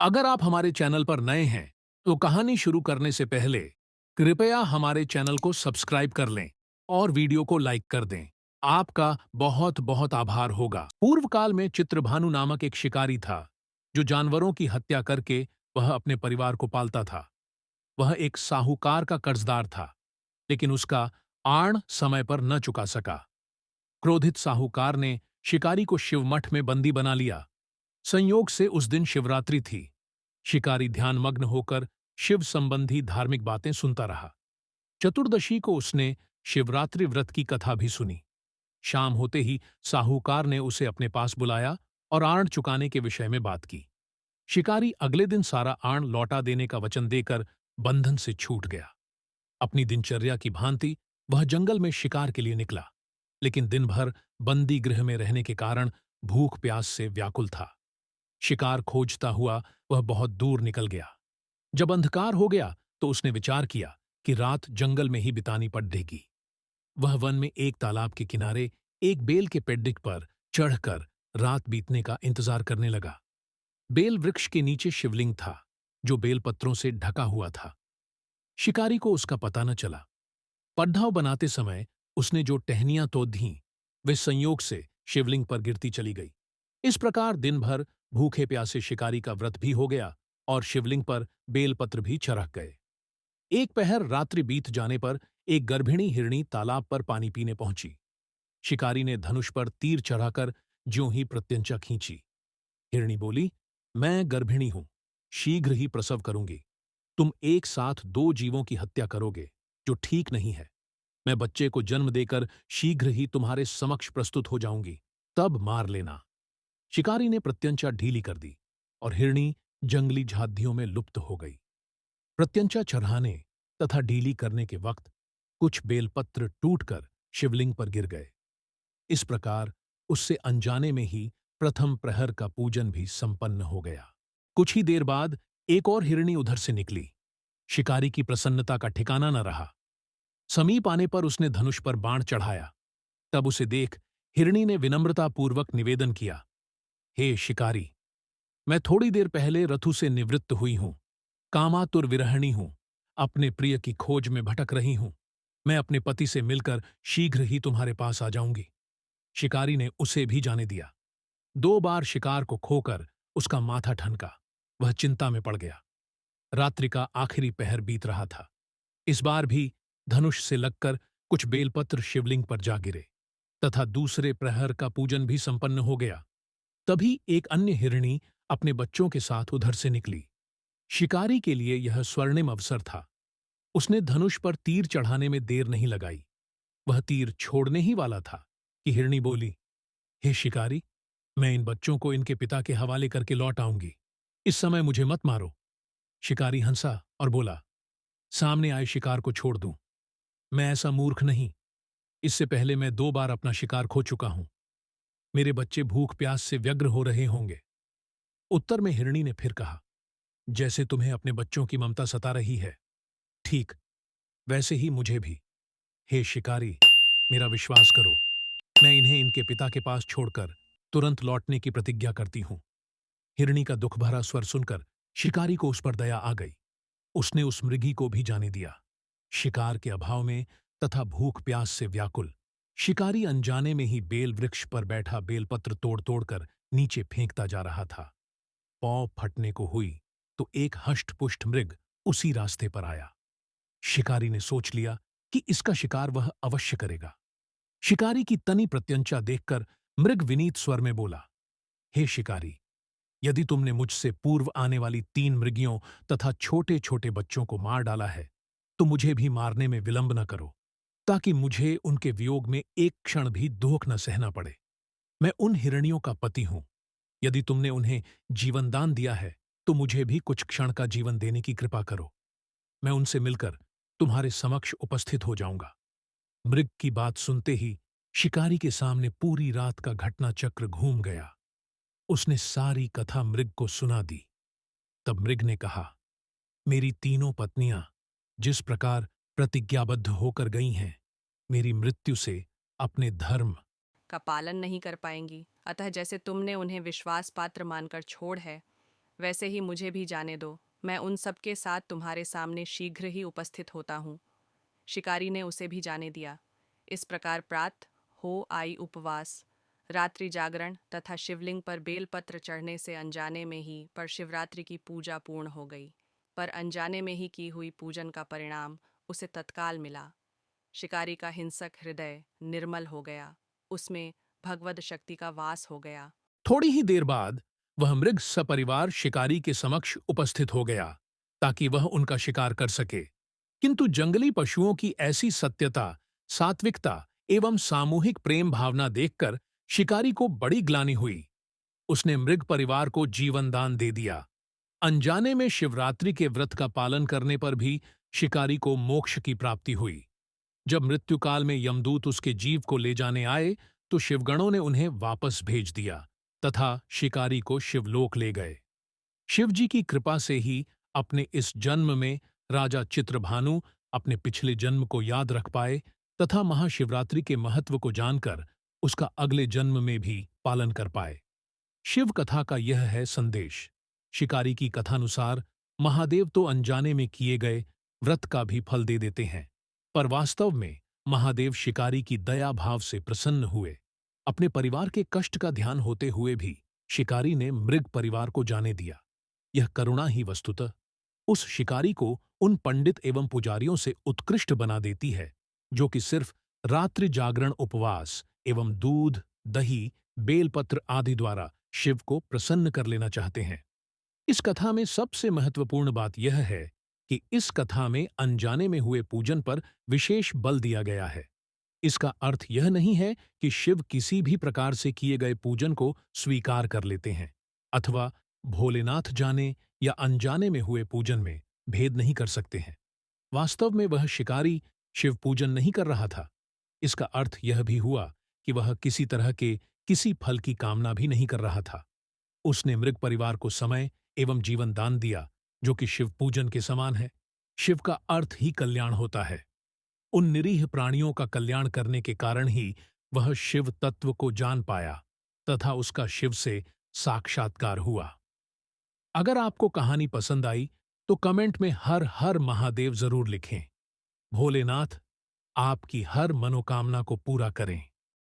अगर आप हमारे चैनल पर नए हैं, तो कहानी शुरू करने से पहले कृपया हमारे चैनल को सब्सक्राइब कर लें और वीडियो को लाइक कर दें। आपका बहुत बहुत आभार होगा। पूर्व काल में चित्रभानु नामक एक शिकारी था, जो जानवरों की हत्या करके वह अपने परिवार को पालता था। वह एक साहूकार का कर्जदार था, लेकिन उसका आण समय पर न चुका सका। क्रोधित साहूकार ने शिकारी को शिवमठ में बंदी बना लिया। संयोग से उस दिन शिवरात्रि थी। शिकारी ध्यानमग्न होकर शिव संबंधी धार्मिक बातें सुनता रहा। चतुर्दशी को उसने शिवरात्रि व्रत की कथा भी सुनी। शाम होते ही साहूकार ने उसे अपने पास बुलाया और आण चुकाने के विषय में बात की। शिकारी अगले दिन सारा आण लौटा देने का वचन देकर बंधन से छूट गया। अपनी दिनचर्या की भांति वह जंगल में शिकार के लिए निकला, लेकिन दिन भर बंदी गृह में रहने के कारण भूख प्यास से व्याकुल था। शिकार खोजता हुआ वह बहुत दूर निकल गया। जब अंधकार हो गया तो उसने विचार किया कि रात जंगल में ही बितानी पड़ेगी। वह वन में एक तालाब के किनारे एक बेल के पेड़ पर चढ़कर रात बीतने का इंतजार करने लगा। बेल वृक्ष के नीचे शिवलिंग था, जो बेलपत्रों से ढका हुआ था। शिकारी को उसका पता न चला। पड़ाव बनाते समय उसने जो टहनियां तो दीं, वे संयोग से शिवलिंग पर गिरती चली गई। इस प्रकार दिन भर भूखे प्यासे शिकारी का व्रत भी हो गया और शिवलिंग पर बेलपत्र भी चरक गए। एक पहर रात्रि बीत जाने पर एक गर्भिणी हिरणी तालाब पर पानी पीने पहुंची। शिकारी ने धनुष पर तीर चढ़ाकर ज्यों ही प्रत्यंचा खींची। हिरणी बोली, मैं गर्भिणी हूं, शीघ्र ही प्रसव करूंगी। तुम एक साथ दो जीवों की हत्या करोगे, जो ठीक नहीं है। मैं बच्चे को जन्म देकर शीघ्र ही तुम्हारे समक्ष प्रस्तुत हो जाऊंगी, तब मार लेना। शिकारी ने प्रत्यंचा ढीली कर दी और हिरणी जंगली झादियों में लुप्त हो गई। प्रत्यंचा चढ़ाने तथा ढीली करने के वक्त कुछ बेलपत्र टूटकर शिवलिंग पर गिर गए। इस प्रकार उससे अनजाने में ही प्रथम प्रहर का पूजन भी संपन्न हो गया। कुछ ही देर बाद एक और हिरणी उधर से निकली। शिकारी की प्रसन्नता का ठिकाना न रहा। समीप आने पर उसने धनुष पर बाण चढ़ाया। तब उसे देख हिरणी ने विनम्रतापूर्वक निवेदन किया, हे शिकारी, मैं थोड़ी देर पहले रथु से निवृत्त हुई हूं। कामातुर विरहिणी हूं। अपने प्रिय की खोज में भटक रही हूं। मैं अपने पति से मिलकर शीघ्र ही तुम्हारे पास आ जाऊंगी। शिकारी ने उसे भी जाने दिया। दो बार शिकार को खोकर उसका माथा ठनका। वह चिंता में पड़ गया। रात्रि का आखिरी पहर बीत रहा था। इस बार भी धनुष से लगकर कुछ बेलपत्र शिवलिंग पर जा गिरे तथा दूसरे प्रहर का पूजन भी संपन्न हो गया। तभी एक अन्य हिरणी अपने बच्चों के साथ उधर से निकली। शिकारी के लिए यह स्वर्णिम अवसर था। उसने धनुष पर तीर चढ़ाने में देर नहीं लगाई। वह तीर छोड़ने ही वाला था कि हिरणी बोली, हे शिकारी, मैं इन बच्चों को इनके पिता के हवाले करके लौट आऊंगी। इस समय मुझे मत मारो। शिकारी हंसा और बोला, सामने आए शिकार को छोड़ दूं। मैं ऐसा मूर्ख नहीं। इससे पहले मैं दो बार अपना शिकार खो चुका हूं। मेरे बच्चे भूख प्यास से व्यग्र हो रहे होंगे। उत्तर में हिरणी ने फिर कहा, जैसे तुम्हें अपने बच्चों की ममता सता रही है, ठीक वैसे ही मुझे भी। हे शिकारी, मेरा विश्वास करो। मैं इन्हें इनके पिता के पास छोड़कर तुरंत लौटने की प्रतिज्ञा करती हूं। हिरणी का दुख भरा स्वर सुनकर शिकारी को उस पर दया आ गई। उसने उस मृगी को भी जाने दिया। शिकार के अभाव में तथा भूख प्यास से व्याकुल शिकारी अनजाने में ही बेल वृक्ष पर बैठा बेलपत्र तोड़ तोड़कर नीचे फेंकता जा रहा था। पौ फटने को हुई तो एक हष्टपुष्ट मृग उसी रास्ते पर आया। शिकारी ने सोच लिया कि इसका शिकार वह अवश्य करेगा। शिकारी की तनी प्रत्यंचा देखकर मृग विनीत स्वर में बोला, हे शिकारी, यदि तुमने मुझसे पूर्व आने वाली 3 मृगियों तथा छोटे छोटे बच्चों को मार डाला है, तो मुझे भी मारने में विलंब न करो, ताकि मुझे उनके वियोग में एक क्षण भी दुख न सहना पड़े। मैं उन हिरणियों का पति हूं। यदि तुमने उन्हें जीवन दान दिया है, तो मुझे भी कुछ क्षण का जीवन देने की कृपा करो। मैं उनसे मिलकर तुम्हारे समक्ष उपस्थित हो जाऊंगा। मृग की बात सुनते ही शिकारी के सामने पूरी रात का घटना चक्र घूम गया। उसने सारी कथा मृग को सुना दी। तब मृग ने कहा, मेरी तीनों पत्नियां जिस प्रकार प्रतिज्ञाबद्ध होकर गई हैं, मेरी मृत्यु से अपने धर्म का पालन नहीं कर पाएंगी। अतः जैसे तुमने उन्हें विश्वास पात्र मानकर छोड़ है, वैसे ही मुझे भी जाने दो, मैं उन सब के साथ तुम्हारे सामने शीघ्र ही उपस्थित होता हूँ। शिकारी ने उसे भी जाने दिया। इस प्रकार प्रात हो आई उपवास, रात्रि जागरण तथा शिवलिंग पर बेलपत्र चढ़ने से अनजाने में ही पर शिवरात्रि की पूजा पूर्ण हो गई। पर अनजाने में ही की हुई पूजन का परिणाम उसे तत्काल मिला। शिकारी का हिंसक हृदय निर्मल हो गया, उसमें भगवद शक्ति का वास हो गया। थोड़ी ही देर बाद वह मृग सपरिवार शिकारी के समक्ष उपस्थित हो गया ताकि वह उनका शिकार कर सके। किंतु जंगली पशुओं की ऐसी सत्यता, सात्विकता एवं सामूहिक प्रेम भावना देखकर शिकारी को बड़ी ग्लानि हुई। उसने मृग परिवार को जीवन दान दे दिया। अनजाने में शिवरात्रि के व्रत का पालन करने पर भी शिकारी को मोक्ष की प्राप्ति हुई। जब मृत्युकाल में यमदूत उसके जीव को ले जाने आए तो शिवगणों ने उन्हें वापस भेज दिया तथा शिकारी को शिवलोक ले गए। शिवजी की कृपा से ही अपने इस जन्म में राजा चित्रभानु अपने पिछले जन्म को याद रख पाए तथा महाशिवरात्रि के महत्व को जानकर उसका अगले जन्म में भी पालन कर पाए। शिव कथा का यह है संदेश। शिकारी की कथानुसार महादेव तो अनजाने में किए गए व्रत का भी फल दे देते हैं, पर वास्तव में महादेव शिकारी की दया भाव से प्रसन्न हुए। अपने परिवार के कष्ट का ध्यान होते हुए भी शिकारी ने मृग परिवार को जाने दिया। यह करुणा ही वस्तुतः उस शिकारी को उन पंडित एवं पुजारियों से उत्कृष्ट बना देती है जो कि सिर्फ रात्रि जागरण उपवास एवं दूध, दही, बेलपत्र आदि द्वारा शिव को प्रसन्न कर लेना चाहते हैं। इस कथा में सबसे महत्वपूर्ण बात यह है कि इस कथा में अनजाने में हुए पूजन पर विशेष बल दिया गया है। इसका अर्थ यह नहीं है कि शिव किसी भी प्रकार से किए गए पूजन को स्वीकार कर लेते हैं अथवा भोलेनाथ जाने या अनजाने में हुए पूजन में भेद नहीं कर सकते हैं। वास्तव में वह शिकारी शिव पूजन नहीं कर रहा था। इसका अर्थ यह भी हुआ कि वह किसी तरह के किसी फल की कामना भी नहीं कर रहा था। उसने मृग परिवार को समय एवं जीवन दान दिया जो कि शिव पूजन के समान है। शिव का अर्थ ही कल्याण होता है। उन निरीह प्राणियों का कल्याण करने के कारण ही वह शिव तत्व को जान पाया तथा उसका शिव से साक्षात्कार हुआ। अगर आपको कहानी पसंद आई तो कमेंट में हर हर महादेव जरूर लिखें। भोलेनाथ आपकी हर मनोकामना को पूरा करें।